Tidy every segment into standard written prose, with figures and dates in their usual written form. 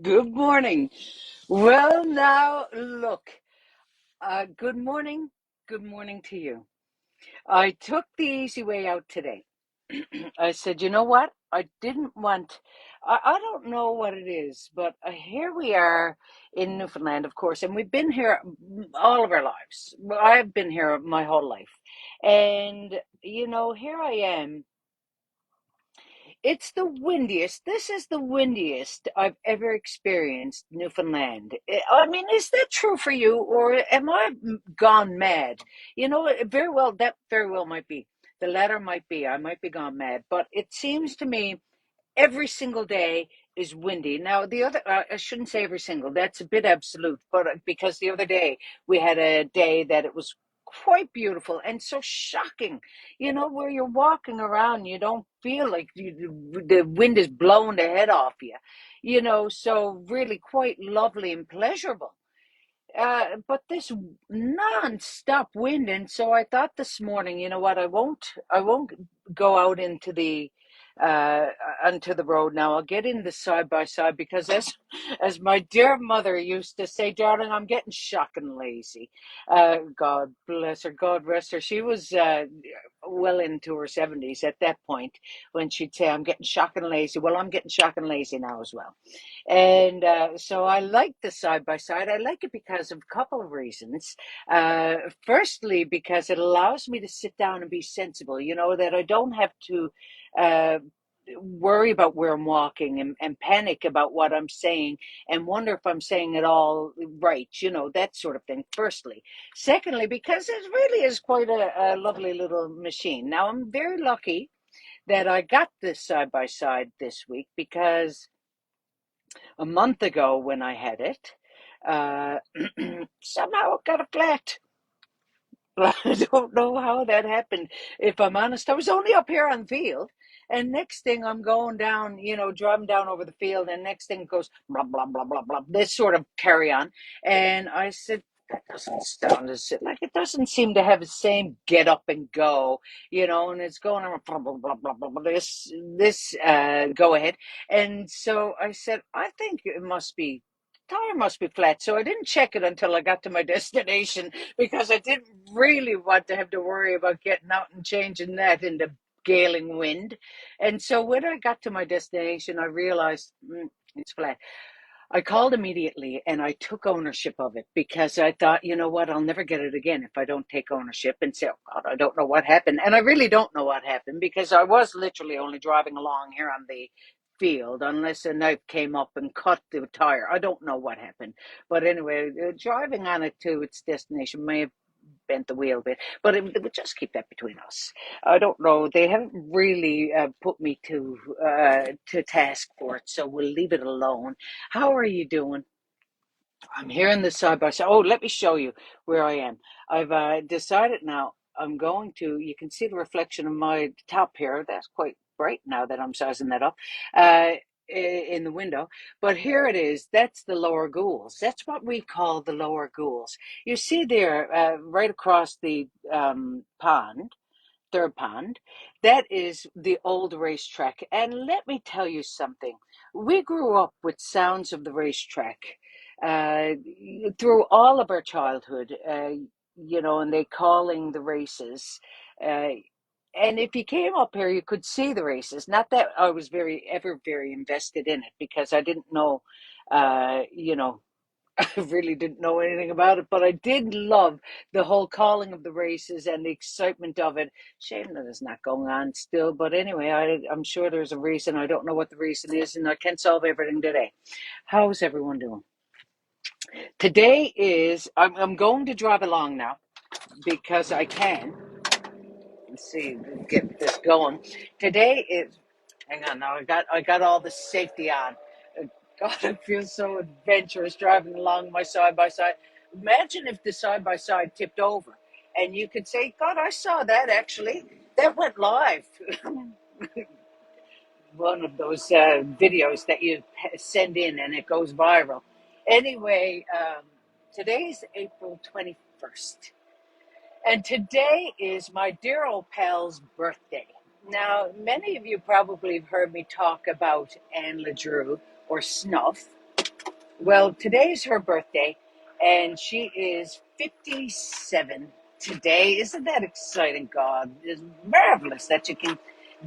Good morning. Well, now look, good morning. Good morning to you. I took the easy way out today. I said, you know what? I didn't want, I don't know what it is, but here we are in Newfoundland, of course, and we've been here all of our lives. Well, I've been here my whole life. And, here I am. It's the windiest. This is the windiest I've ever experienced Newfoundland. I mean, is that true for you, or am I gone mad? Very well, that very well might be. The latter might be. I might be gone mad, but it seems to me every single day is windy. Now, the other, I shouldn't say every single, that's a bit absolute, but because the other day we had a day that it was quite beautiful and so shocking, where you're walking around, you don't feel like the wind is blowing the head off you, so really quite lovely and pleasurable. But this non-stop wind, and so I thought this morning, you know what, I won't go out uh onto the road now. I'll get in the side by side because as my dear mother used to say, darling, I'm getting shocking lazy. God bless her, God rest her. She was well into her 70s at that point when she'd say, I'm getting shocking lazy. Well, I'm getting shocking lazy now as well. And so I like the side by side. I like it because of a couple of reasons. Firstly, because it allows me to sit down and be sensible, that I don't have to uh, worry about where I'm walking and panic about what I'm saying and wonder if I'm saying it all right, that sort of thing. Firstly. Secondly, because it really is quite a lovely little machine. Now, I'm very lucky that I got this side by side this week because a month ago when I had it, uh, somehow it got a flat. I don't know how that happened. If I'm honest, I was only up here on the field. And next thing I'm going down, driving down over the field, and next thing it goes blah, blah, blah, blah, blah, this sort of carry on. And I said, that doesn't sound as like it doesn't seem to have the same get up and go, and it's going on blah, blah, blah, blah, blah, blah, this go ahead. And so I said, I think it must be tire must be flat. So I didn't check it until I got to my destination because I didn't really want to have to worry about getting out and changing that in the galing wind. And so when I got to my destination, I realized it's flat. I called immediately and I took ownership of it because I thought, you know what, I'll never get it again if I don't take ownership and say, oh God, I don't know what happened. And I really don't know what happened because I was literally only driving along here on the field unless a knife came up and cut the tire. I don't know what happened. But anyway, driving on it to its destination may have bent the wheel a bit, but it would just keep that between us. I don't know. They haven't really put me to task for it, so we'll leave it alone. How are you doing? I'm here in the side by side. Oh, let me show you where I am. I've decided now. I'm going to. You can see the reflection of my top here. That's quite bright now that I'm sizing that up. In the window, but here it is. That's the lower ghouls. That's what we call the lower ghouls. You see there, right across the third pond, that is the old racetrack. And let me tell you something. We grew up with sounds of the racetrack uh, through all of our childhood, and they calling the races. Uh, and if you came up here, you could see the races. Not that I was ever very invested in it because I didn't know, you know, I really didn't know anything about it, but I did love the whole calling of the races and the excitement of it. Shame that it's not going on still, but anyway, I'm sure there's a reason. I don't know what the reason is, and I can't solve everything today. How's everyone doing? Today is, I'm going to drive along now because I can. Let's see, get this going. Today is, hang on now, I got all the safety on. God, I feel so adventurous driving along my side by side. Imagine if the side by side tipped over and you could say, God, I saw that actually. That went live. One of those videos that you send in and it goes viral. Anyway, today's April 21st. And today is my dear old pal's birthday. Now, many of you probably have heard me talk about Anne LeDrew or Snuff. Well, today's her birthday, and she is 57 today. Isn't that exciting? God, it's marvelous that you can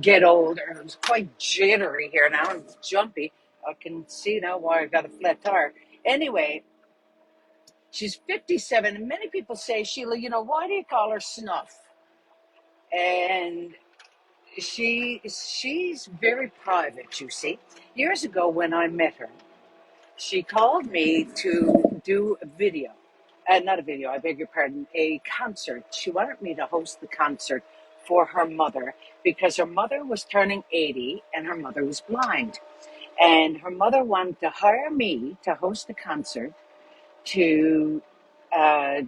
get older. It's quite jittery here now and jumpy. I can see now why I got a flat tire. Anyway, she's 57, and many people say, Sheila, why do you call her Snuff? And she's very private, you see. Years ago when I met her, she called me to do a video. Not a video, I beg your pardon, a concert. She wanted me to host the concert for her mother because her mother was turning 80 and her mother was blind. And her mother wanted to hire me to host the concert to uh,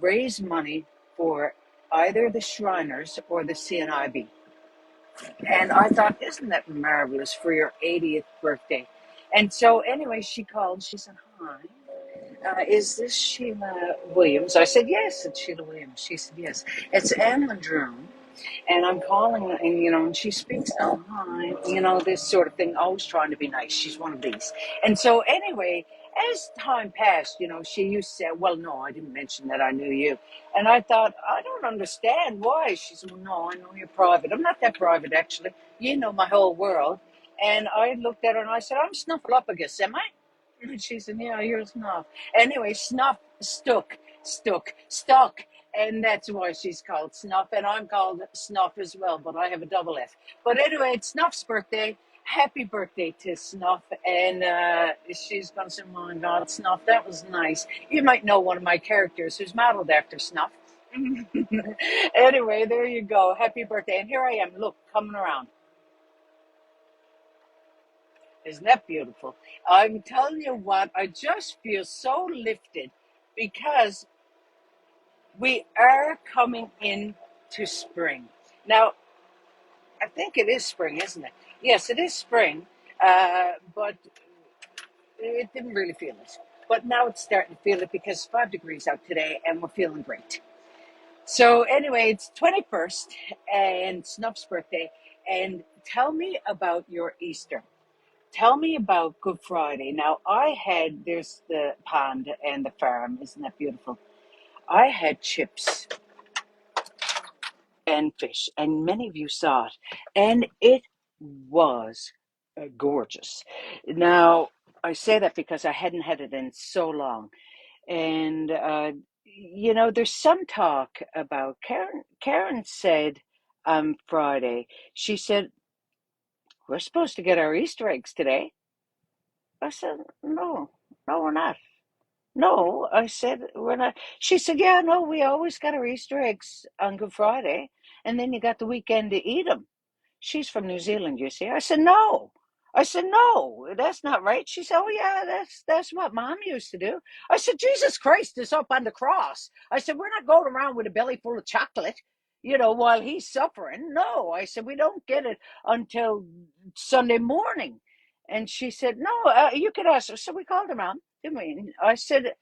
raise money for either the Shriners or the CNIB. And I thought, isn't that marvelous for your 80th birthday? And so, anyway, she called. She said, hi, is this Sheila Williams? I said, yes, it's Sheila Williams. She said, yes, it's Anne LeDrew. And I'm calling, and and she speaks, oh, hi, this sort of thing, always trying to be nice. She's one of these. And so, anyway, as time passed, she used to say, well, no, I didn't mention that I knew you. And I thought, I don't understand why. She said, well, no, I know you're private. I'm not that private, actually. You know my whole world. And I looked at her and I said, I'm Snuffleupagus, am I? And she said, yeah, you're Snuff. Anyway, Snuff stuck. And that's why she's called Snuff. And I'm called Snuff as well, but I have a double F. But anyway, it's Snuff's birthday. Happy birthday to Snuff. And she's going to say, my God, Snuff, that was nice. You might know one of my characters who's modeled after Snuff. Anyway, there you go. Happy birthday. And here I am, look, coming around. Isn't that beautiful? I'm telling you what, I just feel so lifted because we are coming into spring. Now, I think it is spring, isn't it? Yes, it is spring, but it didn't really feel it. But now it's starting to feel it because it's 5 degrees out today and we're feeling great. So anyway, it's 21st and Snuff's birthday. And tell me about your Easter. Tell me about Good Friday. Now, there's the pond and the farm. Isn't that beautiful? I had chips and fish, and many of you saw it, and it was gorgeous. Now, I say that because I hadn't had it in so long, and there's some talk about Karen said on Friday. She said we're supposed to get our Easter eggs today. I said no, we're not. No, I said we're not. She said, yeah, no, we always got our Easter eggs on Good Friday, and then you got the weekend to eat them. She's from New Zealand, you see. I said, no. I said, no, that's not right. She said, oh, yeah, that's what Mom used to do. I said, Jesus Christ is up on the cross. I said, we're not going around with a belly full of chocolate, while he's suffering. No, I said, we don't get it until Sunday morning. And she said, no, you could ask her. So we called her Mom, didn't we? I said,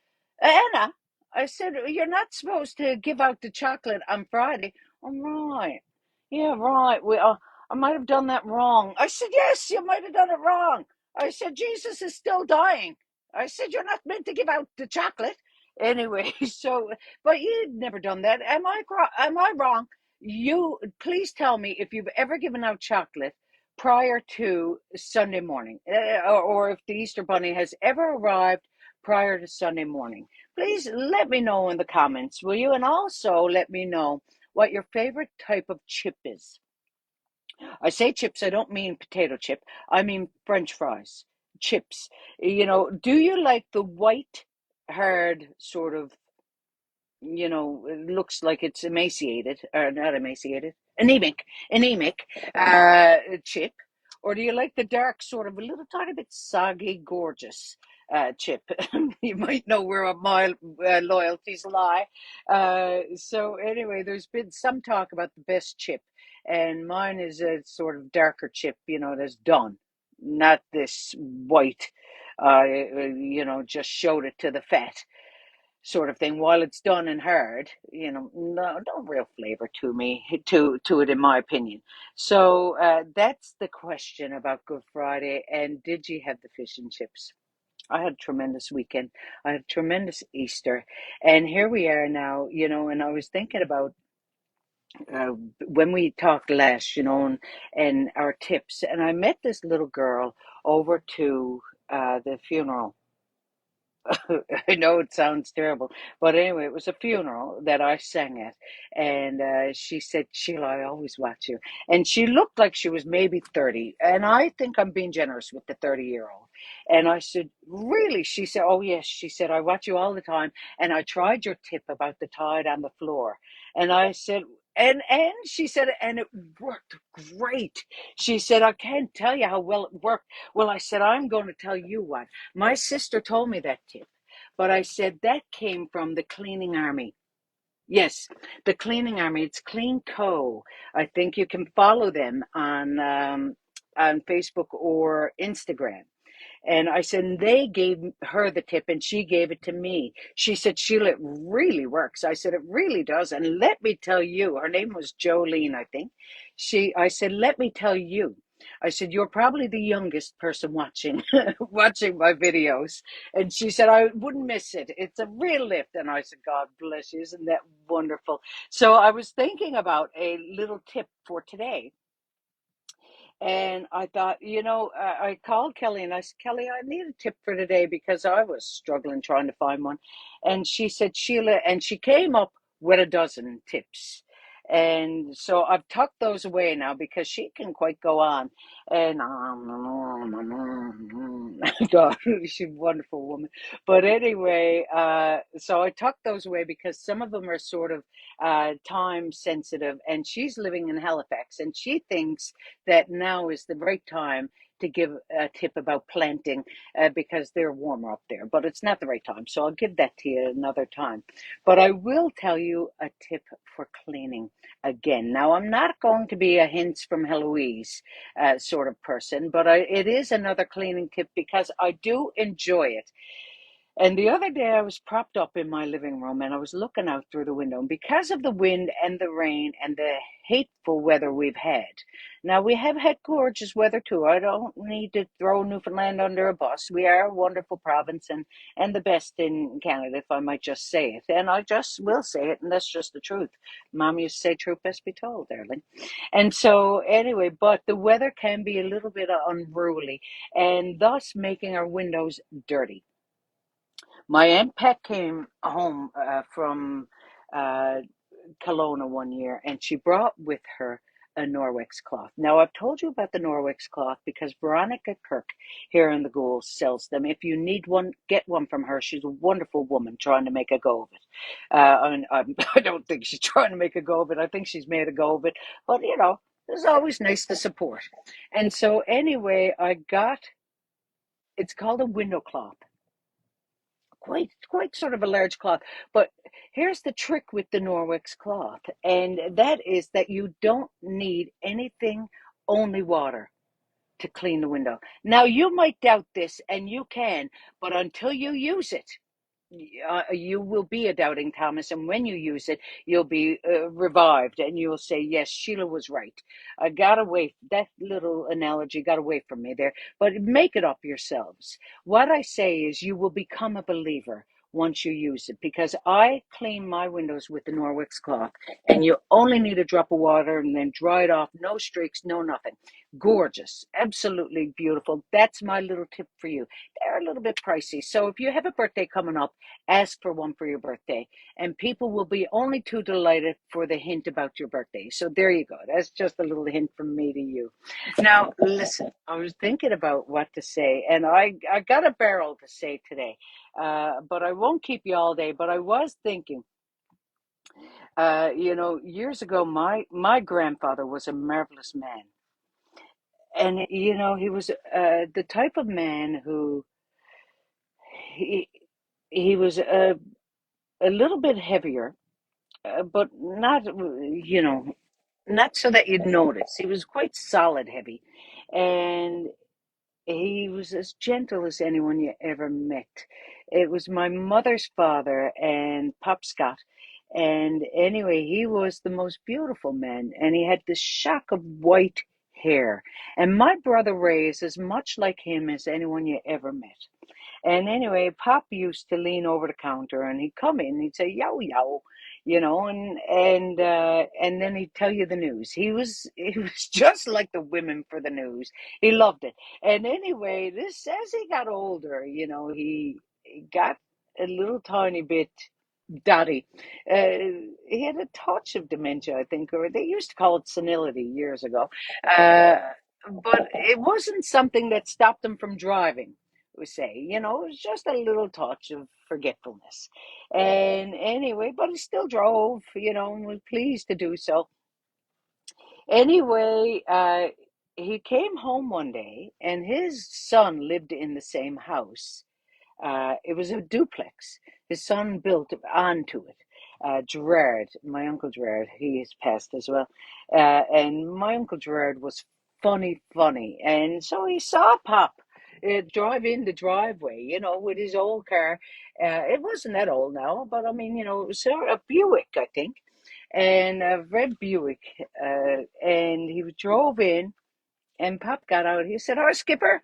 Anna, I said, you're not supposed to give out the chocolate on Friday. All right. Yeah, right. I might have done that wrong. I said, yes, you might have done it wrong. I said, Jesus is still dying. I said, you're not meant to give out the chocolate. Anyway, but you've never done that. Am I wrong? You, please tell me if you've ever given out chocolate prior to Sunday morning, or if the Easter Bunny has ever arrived prior to Sunday morning. Please let me know in the comments, will you? And also let me know what your favorite type of chip is. I say chips, I don't mean potato chip. I mean French fries, chips. Do you like the white, hard sort of, it looks like it's emaciated, or not emaciated, anemic chip? Or do you like the dark, sort of a little tiny bit soggy, gorgeous chip? You might know where my loyalties lie. So anyway, there's been some talk about the best chip, and mine is a sort of darker chip, that's done, not this white, just showed it to the fat. sort of thing. While it's done and hard, no real flavor to me to it, in my opinion. So that's the question about Good Friday. And did you have the fish and chips? I had a tremendous weekend. I had a tremendous Easter, and here we are now. And I was thinking about uh, when we talked last, and our tips. And I met this little girl over to the funeral. I know it sounds terrible, but anyway, it was a funeral that I sang at, and she said, "Sheila, I always watch you." And she looked like she was maybe 30, and I think I'm being generous with the 30-year-old. And I said, "Really?" She said, "Oh yes." She said, "I watch you all the time, and I tried your tip about the tide on the floor." And I said, and she said, and it worked great. She said, "I can't tell you how well it worked." Well, I said, "I'm going to tell you what. My sister told me that tip, but I said that came from the cleaning army." Yes, the cleaning army. It's Clean Co. I think you can follow them on Facebook or Instagram. And I said, and they gave her the tip and she gave it to me. She said, "Sheila, it really works." I said, "It really does. And let me tell you," her name was Jolene, I think. I said, "Let me tell you." I said, "You're probably the youngest person watching watching my videos." And she said, "I wouldn't miss it. It's a real lift." And I said, "God bless you. Isn't that wonderful?" So I was thinking about a little tip for today, and I thought, I called Kelly and I said, "Kelly, I need a tip for today because I was struggling trying to find one." And she said, "Sheila," and she came up with a dozen tips. And so I've tucked those away now because she can quite go on. And God, she's a wonderful woman. But anyway, so I tucked those away because some of them are sort of time sensitive. And she's living in Halifax and she thinks that now is the right time to give a tip about planting because they're warmer up there, but it's not the right time. So I'll give that to you another time. But I will tell you a tip for cleaning again. Now, I'm not going to be a hints from Heloise sort of person, but it is another cleaning tip because I do enjoy it. And the other day, I was propped up in my living room and I was looking out through the window. And because of the wind and the rain and the hateful weather we've had, now we have had gorgeous weather too. I don't need to throw Newfoundland under a bus. We are a wonderful province and the best in Canada, if I might just say it. And I just will say it, and that's just the truth. Mom used to say, "Truth best be told, darling." And so, anyway, but the weather can be a little bit unruly and thus making our windows dirty. My Aunt Pat came home from uh, Kelowna one year, and she brought with her a Norwex cloth. Now, I've told you about the Norwex cloth because Veronica Kirk here in the Ghouls sells them. If you need one, get one from her. She's a wonderful woman trying to make a go of it. I don't think she's trying to make a go of it. I think she's made a go of it. But, it's always nice to support. And so, anyway, it's called a window cloth, quite sort of a large cloth. But here's the trick with the Norwex cloth, and that is that you don't need anything, only water to clean the window. Now you might doubt this, and you can, but until you use it, you will be a doubting Thomas, and when you use it, you'll be revived, and you'll say, "Yes, Sheila was right." I got away. That little analogy got away from me there, but make it up yourselves. What I say is, you will become a believer once you use it, because I clean my windows with the Norwex cloth, and you only need a drop of water, and then dry it off. No streaks, no nothing. Gorgeous, absolutely beautiful. That's my little tip for you. They're a little bit pricey, so if you have a birthday coming up, ask for one for your birthday, and people will be only too delighted for the hint about your birthday. So there you go. That's just a little hint from me to you. Now, listen, I was thinking about what to say, and I got a barrel to say today, but I won't keep you all day. But I was thinking, years ago, my grandfather was a marvelous man, and he was the type of man who he he was a little bit heavier, but not, not so that you'd notice. He was quite solid heavy. And he was as gentle as anyone you ever met. It was my mother's father and Pop Scott. And anyway, he was the most beautiful man, and he had this shock of white hair. And my brother Ray is as much like him as anyone you ever met. And anyway, Pop used to lean over the counter and he'd come in and he'd say, yo, yo, and then he'd tell you the news. He was just like the women for the news. He loved it. And anyway, this as he got older, he got a little tiny bit dotty. He had a touch of dementia, I think, or they used to call it senility years ago. Uh, but it wasn't something that stopped him from driving, we say. It was just a little touch of forgetfulness. And anyway, but he still drove, and was pleased to do so. Anyway, he came home one day, and his son lived in the same house. It was a duplex. His son built onto it. Gerard, my uncle Gerard, he has passed as well. And my uncle Gerard was funny, funny. And so he saw Pop drive in the driveway, with his old car. It wasn't that old now, but I mean, it was a Buick, I think, and a red Buick. And he drove in, and Pop got out. He said, "Oh, Skipper."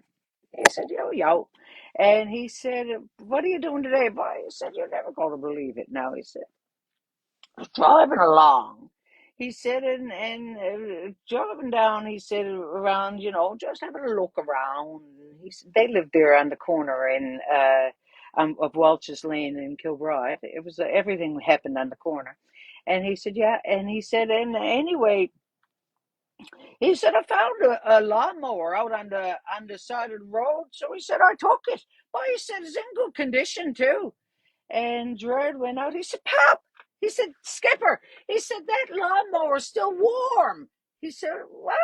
He said, yo, yo. And he said, what are you doing today, boy? He said, you're never going to believe it now. He said, driving along. He said, and driving down, he said, around, just having a look around. He said, they lived there on the corner of Welch's Lane in Kilbride. It was everything happened on the corner. And he said, yeah. And he said, and anyway, he said, I found a lawnmower out on the side of the road. So he said, I took it. But he said, it's in good condition too. And Gerard went out. He said, Pop, he said, Skipper, he said, that lawnmower's still warm. He said, what?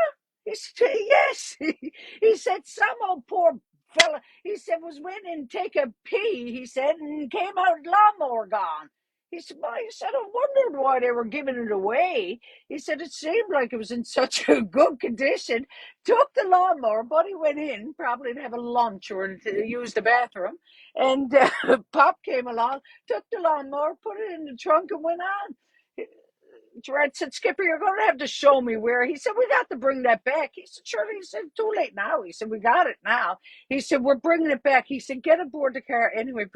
He said, yes. He said, some old poor fella, he said, was went and take a pee, he said, and came out, lawnmower gone. He said, well, he said, I wondered why they were giving it away. He said, it seemed like it was in such a good condition. Took the lawnmower, but he went in, probably to have a lunch or to use the bathroom. And Pop came along, took the lawnmower, put it in the trunk, and went on. Gerard said, Skipper, you're going to have to show me where. He said, we got to bring that back. He said, sure. He said, too late now. He said, we got it now. He said, we're bringing it back. He said, get aboard the car. Anyway,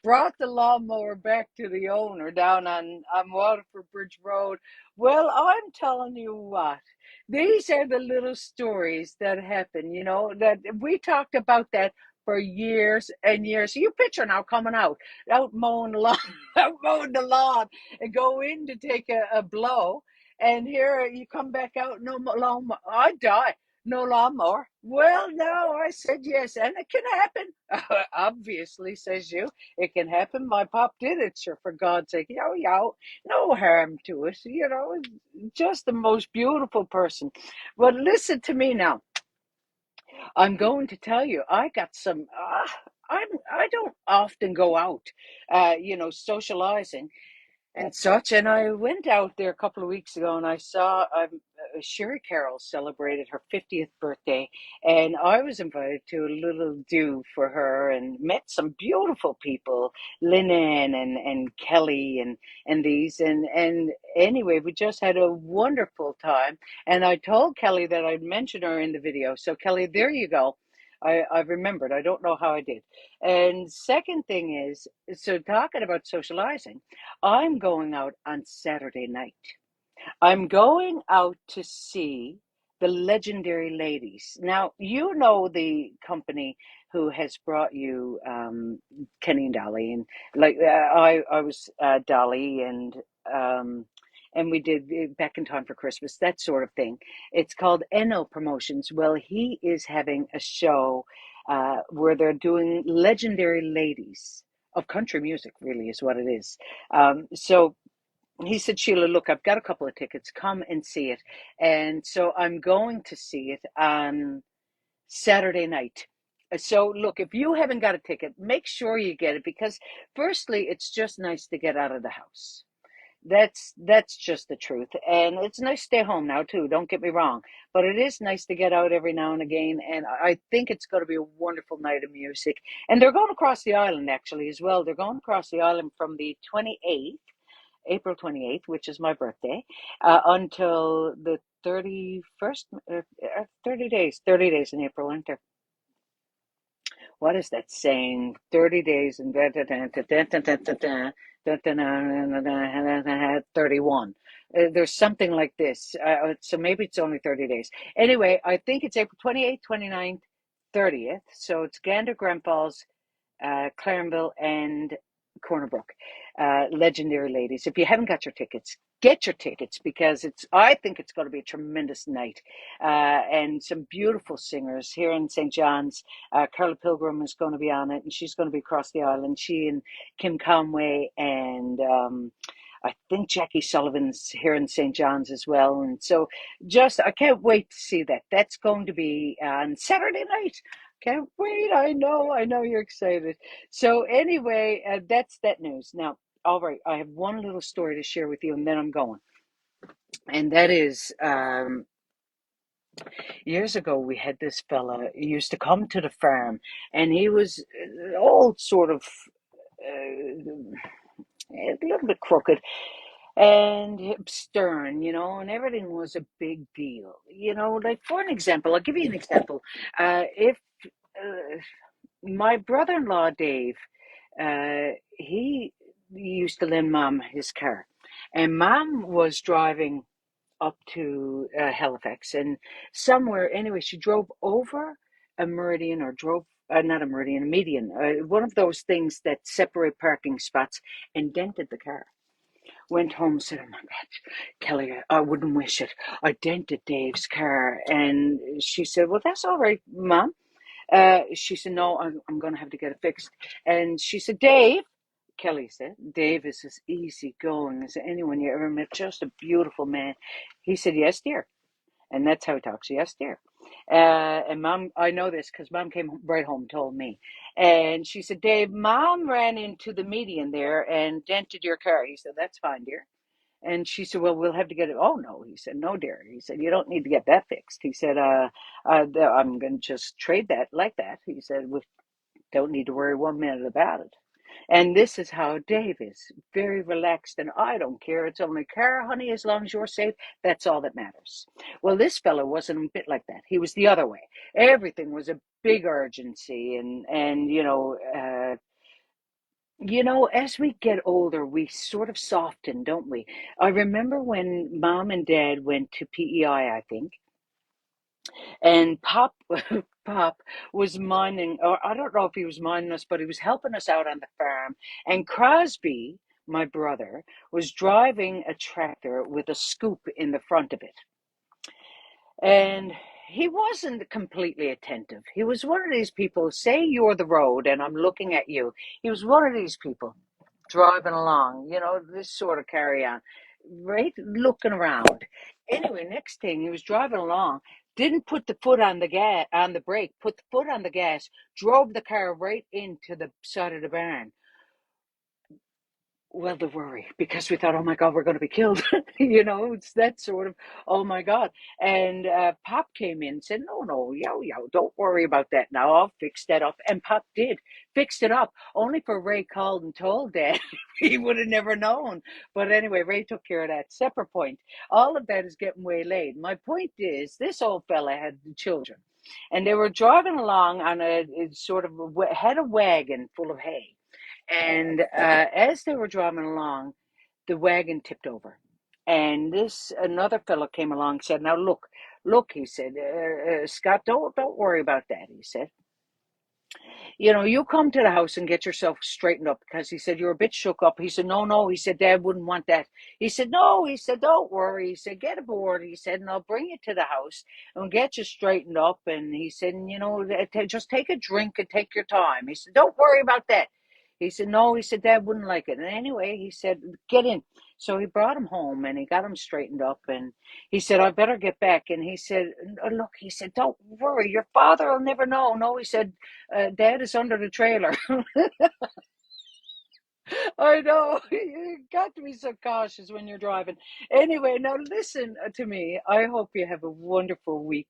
brought the lawnmower back to the owner down on Waterford Bridge Road. Well, I'm telling you what. These are the little stories that happen, that we talked about that for years and years. So you picture now coming out mowing the lawn, out mowing the lawn, and go in to take a blow, and here you come back out, no lawnmower. I die. No lawnmower. Well, no, I said yes, and it can happen. Obviously, says you, it can happen. My pop did it, sure, for God's sake. Yo, yo, no harm to it. Just the most beautiful person. But listen to me now. I'm going to tell you, I got some. I don't often go out, socializing and such. And I went out there a couple of weeks ago, and I saw Sherry Carroll celebrated her 50th birthday, and I was invited to a little do for her, and met some beautiful people, Lynn and Kelly and these, and anyway, we just had a wonderful time. And I told Kelly that I'd mention her in the video. So Kelly, there you go. I remembered. I don't know how I did. And second thing is, so talking about socializing, I'm going out on Saturday night. I'm going out to see the legendary ladies. Now, you know the company who has brought you Kenny and Dolly, and like I was Dolly, and we did Back in Time for Christmas, that sort of thing. It's called Eno Promotions. Well, he is having a show where they're doing legendary ladies of country music, really is what it is. So he said, Sheila, look, I've got a couple of tickets. Come and see it. And so I'm going to see it on Saturday night. So, look, if you haven't got a ticket, make sure you get it because, firstly, it's just nice to get out of the house. That's just the truth. And it's nice to stay home now too, don't get me wrong. But it is nice to get out every now and again. And I think it's going to be a wonderful night of music. And they're going across the island actually as well. They're going across the island from the 28th, April 28th, which is my birthday, until the 31st, 30 days in April, aren't there? What is that saying? 30 days and 31. There's something like this. So maybe it's only 30 days. Anyway, I think it's April 28th, 29th, 30th. So it's Gander, Grand Falls, Clarenville, and Corner Brook. Legendary ladies. If you haven't got your tickets, get your tickets because I think it's going to be a tremendous night. And some beautiful singers here in St. John's. Carla Pilgrim is going to be on it, and she's going to be across the island. She and Kim Conway and I think Jackie Sullivan's here in St. John's as well. And so I can't wait to see that. That's going to be on Saturday night. Can't wait. I know you're excited. So anyway, that's that news. Now, all right, I have one little story to share with you, and then I'm going. And that is, years ago, we had this fella. He used to come to the farm, and he was old, sort of a little bit crooked and stern, and everything was a big deal. Like for an example, I'll give you an example. If my brother-in-law Dave, he used to lend Mom his car, and Mom was driving up to Halifax, and somewhere anyway, she drove over a meridian or drove. Not a meridian, a median, one of those things that separate parking spots, and dented the car. Went home, said, "Oh my God, Kelly, I wouldn't wish it. I dented Dave's car." And she said, "Well, that's all right, Mom." She said, "No, I'm going to have to get it fixed." And she said, "Dave," Kelly said, "Dave is as easygoing as anyone you ever met, just a beautiful man." He said, "Yes, dear." And that's how he talks. "Yes, dear." And Mom, I know this because Mom came right home and told me. And she said, "Dave, Mom ran into the median there and dented your car." He said, "That's fine, dear." And she said, "Well, we'll have to get it." "Oh, no." He said, "No, dear." He said, "You don't need to get that fixed." He said, I'm going to just trade that like that." He said, "We don't need to worry 1 minute about it." And this is how Dave is, very relaxed, and I don't care. It's only car, honey, as long as you're safe. That's all that matters. Well, this fellow wasn't a bit like that. He was the other way. Everything was a big urgency, and as we get older, we sort of soften, don't we? I remember when Mom and Dad went to PEI, I think, and Pop Pop was minding, or I don't know if he was minding us, but he was helping us out on the farm. And Crosby, my brother, was driving a tractor with a scoop in the front of it. And he wasn't completely attentive. He was one of these people, say you're the road and I'm looking at you. He was one of these people driving along, this sort of carry on, right? Looking around. Anyway, next thing he was driving along, didn't put the foot on the on the brake, put the foot on the gas, drove the car right into the side of the barn. Well, the worry, because we thought, "Oh my God, we're going to be killed." It's that sort of, "Oh my God." And Pop came in and said, "No, no, yo, don't worry about that now. I'll fix that up." And Pop did, fixed it up, only for Ray called and told Dad. He would have never known. But anyway, Ray took care of that. Separate point. All of that is getting waylaid. My point is, this old fella had children, and they were driving along on a sort of, had a wagon full of hay. And as they were driving along, the wagon tipped over. And this another fellow came along and said, "Now look," he said, "Scott, don't worry about that." He said, "You come to the house and get yourself straightened up," because he said, "You're a bit shook up." He said, "No, no." He said, "Dad wouldn't want that." He said, "No." He said, "Don't worry." He said, "Get aboard." He said, "And I'll bring you to the house and get you straightened up." And he said, "Just take a drink and take your time." He said, "Don't worry about that." He said, "No." He said, "Dad wouldn't like it." And anyway, he said, "Get in." So he brought him home and he got him straightened up, and he said, "I better get back." And he said, "Look," he said, "don't worry. Your father will never know." No, he said, "Dad is under the trailer." I know. You got to be so cautious when you're driving. Anyway, now listen to me. I hope you have a wonderful week.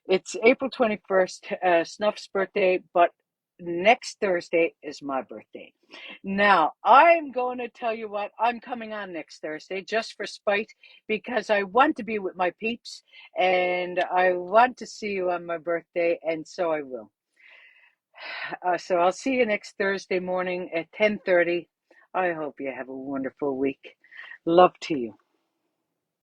It's April 21st, Snuff's birthday, but next Thursday is my birthday. Now, I'm going to tell you what, I'm coming on next Thursday just for spite because I want to be with my peeps and I want to see you on my birthday, and so I will. So I'll see you next Thursday morning at 10:30. I hope you have a wonderful week. Love to you.